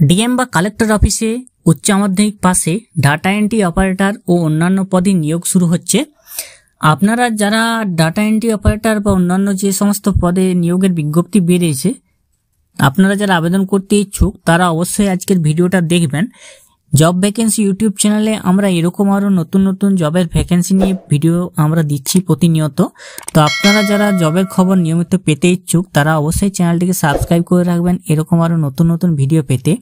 DM বা collector অফিসে উচ্চ মাধ্যমিক পাশে ডাটা এন্ট্রি অপারেটর ও অন্যান্য পদে নিয়োগ শুরু হচ্ছে। আপনারা যারা ডাটা এন্ট্রি অপারেটর বা অন্যান্য যে সমস্ত পদে নিয়োগের বিজ্ঞপ্তি বেরিয়েছে, আপনারা যারা আবেদন করতে ইচ্ছুক তারা অবশ্যই আজকের ভিডিওটা দেখবেন। জব ভ্যাকেন্সি ইউটিউব চ্যানেলে আমরা এরকম আরও নতুন নতুন জবের ভ্যাকেন্সি নিয়ে ভিডিও আমরা দিচ্ছি প্রতিনিয়ত। তো আপনারা যারা জবের খবর নিয়মিত পেতে ইচ্ছুক তারা অবশ্যই চ্যানেলটিকে সাবস্ক্রাইব করে রাখবেন এরকম আরও নতুন নতুন ভিডিও পেতে।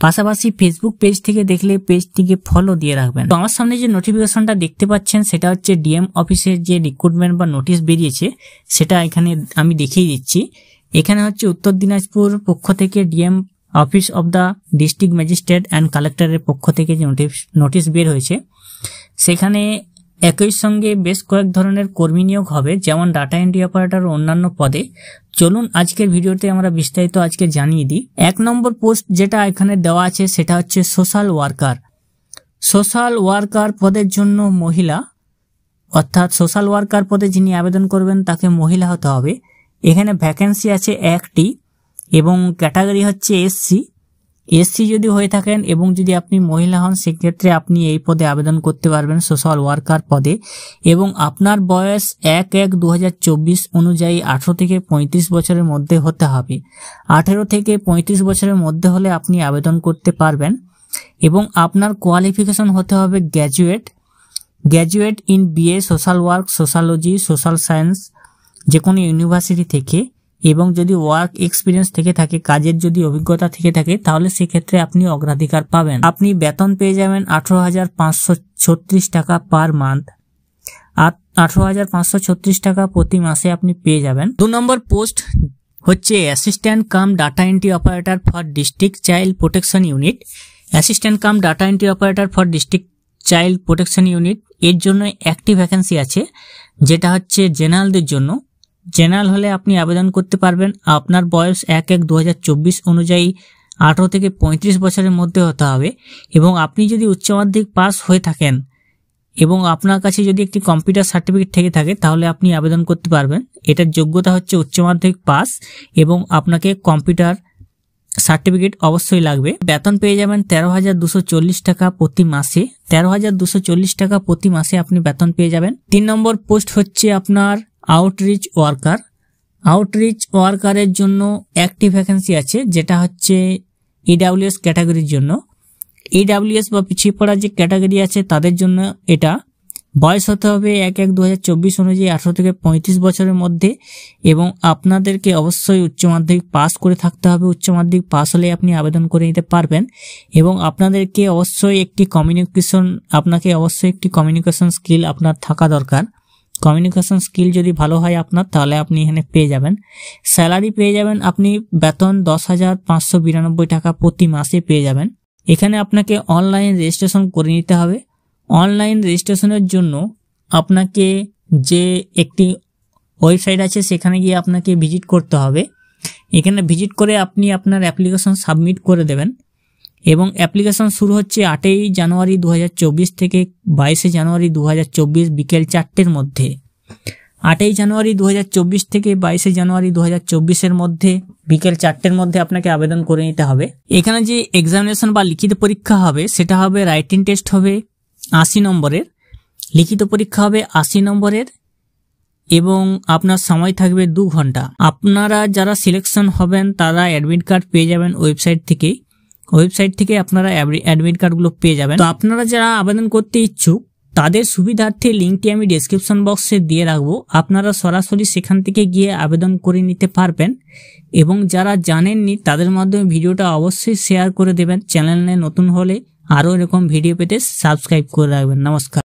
পাশাপাশি ফেসবুক পেজ থেকে দেখলে পেজটিকে ফলো দিয়ে রাখবেন। তো আমার সামনে যে নোটিফিকেশনটা দেখতে পাচ্ছেন সেটা হচ্ছে ডিএম অফিসের যে রিক্রুটমেন্ট বা নোটিশ বেরিয়েছে সেটা এখানে আমি দেখিয়ে দিচ্ছি। এখানে হচ্ছে উত্তর দিনাজপুর পক্ষ থেকে DM office of the district magistrate and কালেক্টরের পক্ষ থেকে যে নোটিশ বের হয়েছে সেখানে একই সঙ্গে বেশ কয়েক ধরনের কর্মী নিয়োগ হবে, যেমন ডাটা এন্ট্রি অপারেটর ও অন্যান্য পদে। চলুন আজকের ভিডিওতে আমরা বিস্তারিত আজকে জানিয়ে দিই। 1 নম্বর পোস্ট যেটা এখানে দেওয়া আছে সেটা হচ্ছে সোশ্যাল ওয়ার্কার। সোশ্যাল ওয়ার্কার পদের জন্য মহিলা, অর্থাৎ সোশ্যাল ওয়ার্কার পদে যিনি আবেদন করবেন তাকে মহিলা হতে হবে। এখানে ভ্যাকেন্সি আছে 1টি এবং ক্যাটাগরি হচ্ছে এসসি যদি হয়ে থাকেন এবং যদি আপনি মহিলা হন সেক্ষেত্রে আপনি এই পদে আবেদন করতে পারবেন সোশ্যাল ওয়ার্কার পদে। এবং আপনার বয়স 1/1/2024 অনুযায়ী 18 থেকে 35 বছরের মধ্যে হতে হবে। 18 থেকে 35 বছরের মধ্যে হলে আপনি আবেদন করতে পারবেন। এবং আপনার কোয়ালিফিকেশন হতে হবে graduate in BA social work, sociology, social science যে কোনো ইউনিভার্সিটি থেকে। এবং যদি ওয়ার্ক এক্সপিরিয়েন্স থেকে থাকে, কাজের যদি অভিজ্ঞতা থেকে থাকে তাহলে সেক্ষেত্রে আপনি অগ্রাধিকার পাবেন। আপনি বেতন পেয়ে যাবেন 18,536 টাকা পার মান্থ, আর 18,536 টাকা প্রতি মাসে আপনি পেয়ে যাবেন। 2 নম্বর পোস্ট হচ্ছে assistant cum data entry operator for district child protection unit. Assistant cum data entry operator for district child protection unit এর জন্য একটি ভ্যাকেন্সি আছে, যেটা হচ্ছে জেনারেলদের জন্য। জেনারেল হলে আপনি আবেদন করতে পারবেন। আপনার বয়স 1/1/2024 অনুযায়ী 18 থেকে 35 বছরের মধ্যে হতে হবে। এবং আপনি যদি উচ্চ মাধ্যমিক পাস হয়ে থাকেন এবং আপনার কাছে যদি একটি কম্পিউটার সার্টিফিকেট থেকে থাকে তাহলে আপনি আবেদন করতে পারবেন। এটার যোগ্যতা হচ্ছে উচ্চ মাধ্যমিক পাস এবং আপনাকে কম্পিউটার সার্টিফিকেট অবশ্যই লাগবে। বেতন পেয়ে যাবেন 13,240 টাকা প্রতি মাসে। 13,240 টাকা প্রতি মাসে আপনি বেতন পেয়ে যাবেন। 3 নম্বর পোস্ট হচ্ছে আপনার আউটরিচ ওয়ার্কার। আউটরিচ ওয়ার্কারের জন্য একটি ভ্যাকেন্সি আছে, যেটা হচ্ছে ইডাব্লিউএস ক্যাটাগরির জন্য। ইডাব্লিউএস বা পিছিয়ে পড়া যে ক্যাটাগরি আছে তাদের জন্য এটা। বয়স হতে হবে 1/1/2024 অনুযায়ী 18 থেকে 35 বছরের মধ্যে। এবং আপনাদেরকে অবশ্যই উচ্চ মাধ্যমিক পাস করে থাকতে হবে। উচ্চ মাধ্যমিক পাস হলে আপনি আবেদন করে নিতে পারবেন। এবং আপনাকে অবশ্যই একটি কমিউনিকেশন স্কিল আপনার থাকা দরকার। কমিউনিকেশন স্কিল যদি ভালো হয় আপনার তাহলে আপনি এখানে পেয়ে যাবেন। স্যালারি পেয়ে যাবেন আপনি বেতন 10,592 টাকা প্রতি মাসে পেয়ে যাবেন। এখানে আপনাকে অনলাইন রেজিস্ট্রেশন করে নিতে হবে। অনলাইন রেজিস্ট্রেশনের জন্য আপনাকে যে একটি ওয়েবসাইট আছে সেখানে গিয়ে আপনাকে ভিজিট করতে হবে। এখানে ভিজিট করে আপনি আপনার অ্যাপ্লিকেশন সাবমিট করে দেবেন। এবং অ্যাপ্লিকেশন শুরু হচ্ছে 8ই জানুয়ারি 2024 থেকে 22শে জানুয়ারি 2024 বিকেল 4টের মধ্যে। 8ই জানুয়ারি 2024 থেকে 22শে জানুয়ারি 2024 মধ্যে বিকেল 4টের মধ্যে আপনাকে আবেদন করে নিতে হবে। এখানে যে এক্সামিনেশন বা লিখিত পরীক্ষা হবে সেটা হবে রাইটিং টেস্ট হবে 80 নম্বরের, লিখিত পরীক্ষা হবে 80 নম্বরের এবং আপনার সময় থাকবে 2 ঘন্টা। আপনারা যারা সিলেকশন হবেন তারা অ্যাডমিট কার্ড পেয়ে যাবেন ওয়েবসাইট থেকে আপনারা অ্যাডমিট কার্ডগুলো পেয়ে যাবেন। তো আপনারা যারা আবেদন করতে ইচ্ছুক তাদের সুবিধার্থে লিঙ্কটি আমি ডেসক্রিপশন বক্সে দিয়ে রাখবো। আপনারা সরাসরি সেখান থেকে গিয়ে আবেদন করে নিতে পারবেন। এবং যারা জানেননি তাদের মাধ্যমে ভিডিওটা অবশ্যই শেয়ার করে দেবেন। চ্যানেলে নতুন হলে আরও এরকম ভিডিও পেতে সাবস্ক্রাইব করে রাখবেন। নমস্কার।